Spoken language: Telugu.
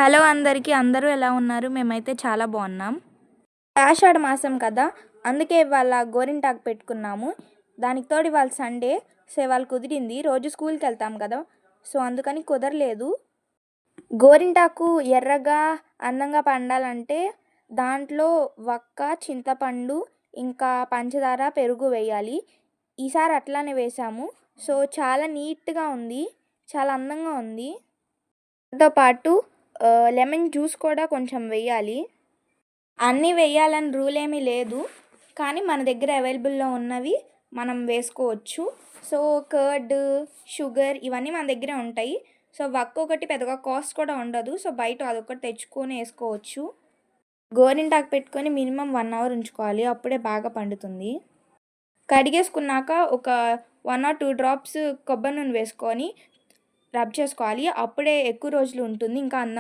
హలో అందరికీ. అందరూ ఎలా ఉన్నారు? మేమైతే చాలా బాగున్నాం. ఆషాఢ మాసం కదా! అందుకే ఇవాళ గోరింటాకు పెట్టుకున్నాము. దానికి తోడు ఇవాళ సండే. సో, ఇవాళ కుదిరింది. రోజు స్కూల్‌కెళ్తాం కదా! సో, అందుకని కుదరలేదు. గోరింటాకు ఎర్రగా, అందంగా పండాలంటే దాంట్లో వక్క, చింతపండు, ఇంకా పంచదార, పెరుగు వేయాలి. ఈసారి అట్లానే వేశాము. సో, చాలా నీట్‌గా ఉంది. చాలా అందంగా ఉంది. దాంతో పాటు లెమన్ జ్యూస్ కూడా కొంచెం వెయ్యాలి. అన్నీ వెయ్యాలని రూల్ ఏమీ లేదు. కానీ మన దగ్గర అవైలబుల్‌లో ఉన్నవి మనం వేసుకోవచ్చు. సో, కర్డ్, షుగర్ ఇవన్నీ మన దగ్గరే ఉంటాయి. సో, వక్క ఒకటి పెద్దగా కాస్ట్ కూడా ఉండదు. సో, బయట అదొకటి తెచ్చుకొని ఏసుకోవచ్చు. గోరింటాకు పెట్టుకొని మినిమమ్ 1 అవర్ ఉంచుకోవాలి. అప్పుడే బాగా పండుతుంది. కడిగేసుకున్నాక ఒక 1 ఆర్ 2 డ్రాప్స్ కొబ్బరి నూనె వేసుకొని రబ్ చేసుకోవాలి. అప్పుడే ఎక్కువ రోజులు ఉంటుంది. ఇంకా